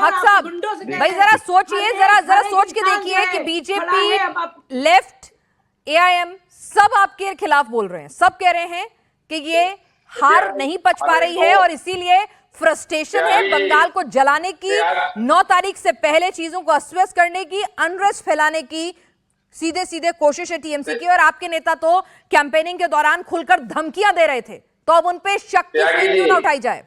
हक साहब भाई जरा सोचिए, जरा सोच के देखिए कि बीजेपी, लेफ्ट, एआईएम सब आपके खिलाफ बोल रहे हैं, सब कह रहे हैं कि ये हार नहीं पच पा रही है और इसीलिए फ्रस्ट्रेशन है बंगाल को जलाने की, 9 तारीख से पहले चीजों को अस्त व्यस्त करने की, अनरेस्ट फैलाने की सीधे सीधे कोशिश है टीएमसी की। और आपके नेता तो कैंपेनिंग के दौरान खुलकर धमकियां दे रहे थे, तो अब उन पे शक क्यों ना उठाई जाए?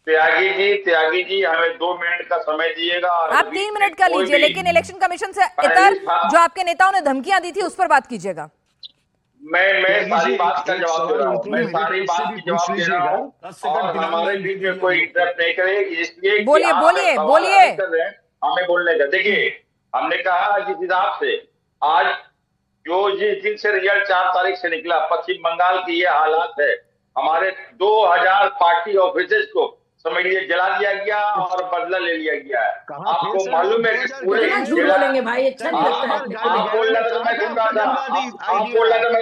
त्यागी जी हमें 2 मिनट का समय दिएगा। आप 3 मिनट का लीजिए, लेकिन इलेक्शन कमीशन से इतर जो आपके नेताओं ने धमकियां दी थी उस पर बात कीजिएगा। मैं सारी बात का जवाब दे रहा हूँ, मैं सारी बात की जवाब दे रहा हूँ और हमारे बीच में कोई इंटरप्ट नहीं करे, इसलिए बोलिए हमें बोलने का। देखिए, हमने कहा जिस हिसाब से आज जिस दिन से रिजल्ट 4 तारीख से निकला, पश्चिम बंगाल की ये हालात है, हमारे 2000 पार्टी ऑफिसेज को समझ लीजिए जला दिया गया और बदला ले लिया गया है। आपको मालूम है कि पूरे झूठ बोलेंगे भाई, अच्छा नहीं लगता है। आप बोल रहे थे, मैं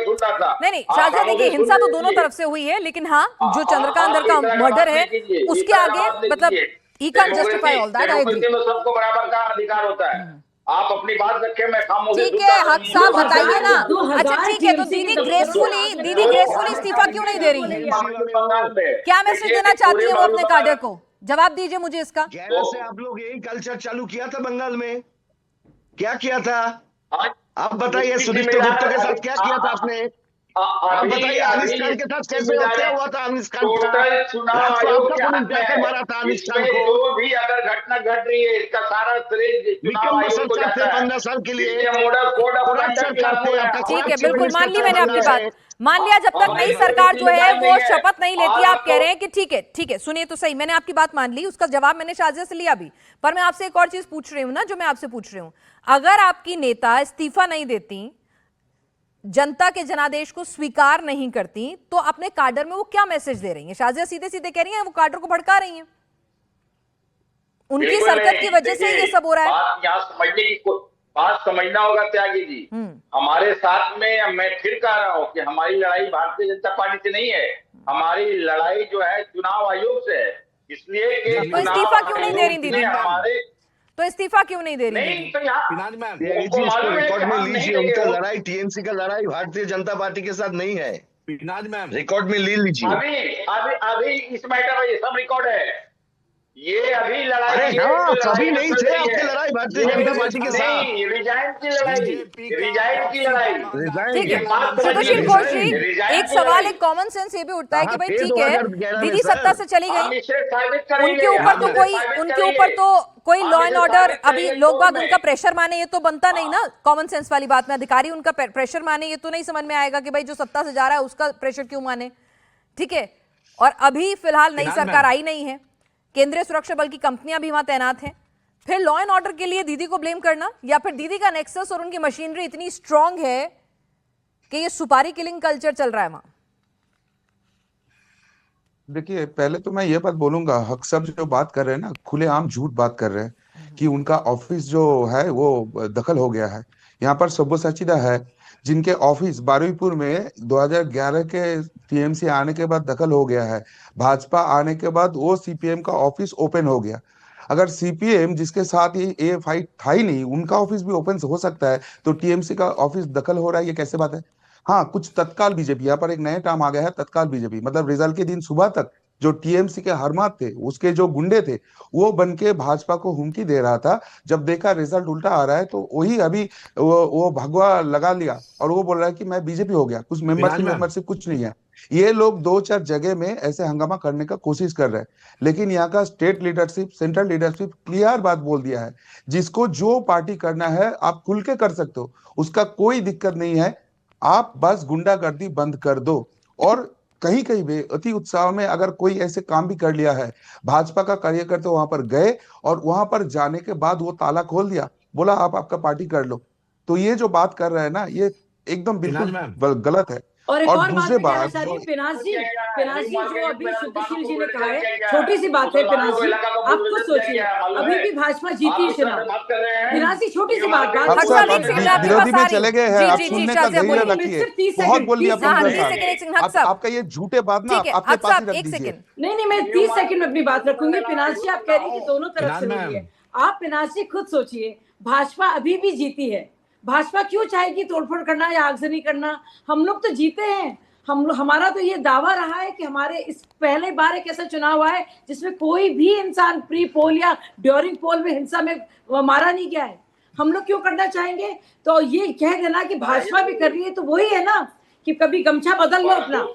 सुन रहा था। नहीं शाहजहां, देखिए हिंसा तो दोनों तरफ से हुई है, लेकिन हाँ जो चंद्रकांत का मर्डर है उसके आगे मतलब ही can justify all that. I agree, सबको बराबर का अधिकार होता है। आप अपनी बात रखें, मैं खामोश। ठीक है हक साहब बताइए ना। अच्छा ठीक है, तो दीदी ग्रेसफुली इस्तीफा क्यों नहीं दे रही है? क्या मैसेज देना चाहती है वो अपने काडर को? जवाब दीजिए मुझे इसका। से आप लोग यही कल्चर चालू किया था बंगाल में, क्या किया था आप बताइए? सुदीप्त गुप्ता के साथ क्या किया था आपने? आप बताइए अनिश खान के साथ कैसे क्या हुआ था? अनिश खान टोटल चुनाव आयोग के हाथ में है, मारा था अनिश खान को। जो भी अगर घटना घट रही है इसका सारा श्रेय चुनाव आयोग को जाता है। 15 साल के लिए ठीक है, बिल्कुल मान ली मैंने आपकी बात, मान लिया। जब तक नई सरकार जो है वो शपथ नहीं लेती, आप कह रहे हैं कि ठीक है सुनिए तो सही, मैंने आपकी बात मान ली, उसका जवाब मैंने शाहजहां से लिया भी। पर मैं आपसे एक और चीज पूछ रही हूँ ना, जो मैं आपसे पूछ रही हूँ, अगर आपकी नेता इस्तीफा नहीं देती, जनता के जनादेश को स्वीकार नहीं करती, तो अपने काडर में वो क्या मैसेज दे रही हैं? शाहजहां सीधे सीधे कह रही हैं वो काडर को भड़का रही हैं, उनकी सरकत की वजह से ये सब हो रहा है। यहाँ समझने की बात समझना होगा त्यागी जी। हमारे साथ में, मैं फिर कह रहा हूँ कि हमारी लड़ाई भारतीय जनता पार्टी से नहीं है, हमारी लड़ाई जो है चुनाव आयोग से है। इसलिए तो इस्तीफा क्यों नहीं दे रही दीदी? तो इस्तीफा क्यों नहीं दे रही? नहीं तो यहाँ रिकॉर्ड में लीजिए, उनका लड़ाई टीएमसी का लड़ाई भारतीय जनता पार्टी के साथ नहीं है। रिकॉर्ड में ले लीजिए। अभी इस मैटर में ये सब रिकॉर्ड है। ये अभी लड़ाई, अरे हाँ, सभी नहीं थे आपकी लड़ाई भारतीय जनता पार्टी के साथ। रिजाइन की लड़ाई ठीक है सुशील घोष जी, एक सवाल, एक कॉमन सेंस ये भी उठता है कि भाई ठीक है दीदी सत्ता से चली गई, उनके ऊपर तो कोई लॉ एंड ऑर्डर, अभी लोग बाग उनका प्रेशर माने ये तो बनता नहीं ना। कॉमन सेंस वाली बात में अधिकारी उनका प्रेशर माने ये तो नहीं समझ में आएगा कि भाई जो सत्ता से जा रहा है उसका प्रेशर क्यों माने। ठीक है, और अभी फिलहाल नई सरकार आई नहीं है, केंद्रीय सुरक्षा बल की कंपनियां भी वहां तैनात हैं, फिर लॉ एंड ऑर्डर के लिए दीदी को ब्लेम करना, या फिर दीदी का नेक्सस और उनकी मशीनरी इतनी स्ट्रांग है कि ये सुपारी किलिंग कल्चर चल रहा है वहां? देखिए पहले तो मैं ये बात बोलूंगा, हक साहब जो बात कर रहे हैं ना, खुलेआम झूठ बात कर रहे हैं कि उनका ऑफिस जो है वो दखल हो गया है। यहाँ पर सब्यसाची है जिनके ऑफिस बारुईपुर में 2011 के टीएमसी आने के बाद दखल हो गया है, भाजपा आने के बाद वो सीपीएम का ऑफिस ओपन हो गया। अगर सीपीएम जिसके साथ ये फाइट था ही नहीं, उनका ऑफिस भी ओपन हो सकता है, तो टीएमसी का ऑफिस दखल हो रहा है, ये कैसे बात है? हाँ, कुछ तत्काल बीजेपी, यहाँ पर एक नया टर्म आ गया है तत्काल बीजेपी, मतलब रिजल्ट के दिन सुबह तक जो टीएमसी के हरमात थे, उसके जो गुंडे थे, वो बन के भाजपा को हुमकी दे रहा था। जब देखा रिजल्ट उल्टा आ रहा है तो वही अभी वो भगवा लगा लिया और वो बोल रहा है कि मैं बीजेपी हो गया, कुछ मेंबरशिप कुछ नहीं है। ये लोग 2-4 जगह में ऐसे हंगामा करने का कोशिश कर रहे हैं, लेकिन यहाँ का state leadership, central leadership clear बात बोल दिया है, जिसको जो पार्टी करना है आप खुल के कर सकते हो, उसका कोई दिक्कत नहीं है, आप बस गुंडागर्दी बंद कर दो। और कहीं कहीं भी अति उत्साह में अगर कोई ऐसे काम भी कर लिया है, भाजपा का कार्यकर्ता वहां पर गए और वहां पर जाने के बाद वो ताला खोल दिया, बोला आप आपका पार्टी कर लो, तो ये जो बात कर रहे हैं ना, ये एकदम बिल्कुल गलत है। और एक और और बात दूसरे मैं कहना बात चाह रही हूँ, जो पिनाश जी जो अभी शुद्धशील जी ने कहा है, छोटी सी बात है पिनाश जी, आप खुद सोचिए, अभी भी भाजपा जीती है चुनाव। पिनाश जी छोटी सी बात अब हक्सा, सब एक सेकंड, मैं आपके विरोधी पास में आ रही चले हूँ। गए हैं। जी, आप जी, जी, सुनने का शाजिया, धैर्य बोलिए। रखिए। सिर्फ 30 बहुत सेकंड, बोल लिया 30 हाँ, पंकज 30 साहब। सेकंड, एक सेकंड, हक साहब। आपका ये झूठे बात ना ठीक है, अपने हक पास ही साहब, रख एक दीजिए। सेकंड। नहीं मैं 30 सेकंड में अपनी बात रखूंगी। पिनाश जी आप कह रही हैं कि दोनों तरफ से हो रही है, आप पिनाश जी खुद सोचिए, भाजपा अभी भी जीती है। भाजपा क्यों चाहेगी तोड़फोड़ करना या आगजनी करना? हम लोग तो जीते हैं। हमारा तो ये दावा रहा है कि हमारे इस पहले बार एक ऐसा चुनाव आया है जिसमें कोई भी इंसान प्री पोल या ड्यूरिंग पोल में हिंसा में मारा नहीं गया है। हम लोग क्यों करना चाहेंगे? तो ये कह देना कि भाजपा भी कर रही है तो वही है ना कि कभी गमछा बदल लो अपना,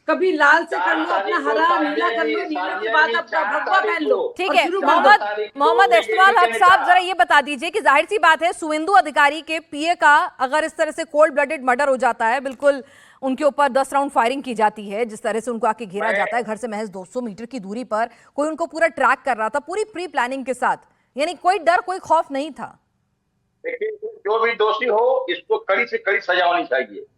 कभी लाल से कर लो अपना, हरा नीला कर लो, नीले के बाद अपना भगवा पहन लो। ठीक और है, शुरू कर दो। मोहम्मद इस्तेमाल हक साहब, जरा ये बता दीजिए कि जाहिर सी बात है शुवेंदु अधिकारी के पीए का अगर इस तरह से कोल्ड ब्लडेड मर्डर हो जाता है, बिल्कुल उनके ऊपर 10 राउंड फायरिंग की जाती है, जिस तरह से उनको आके घेरा जाता है, घर से महज 200 मीटर की दूरी पर कोई उनको पूरा ट्रैक कर रहा था पूरी प्री प्लानिंग के साथ, यानी कोई डर कोई खौफ नहीं था। लेकिन जो भी दोषी हो इसको कड़ी से कड़ी सजा होनी चाहिए।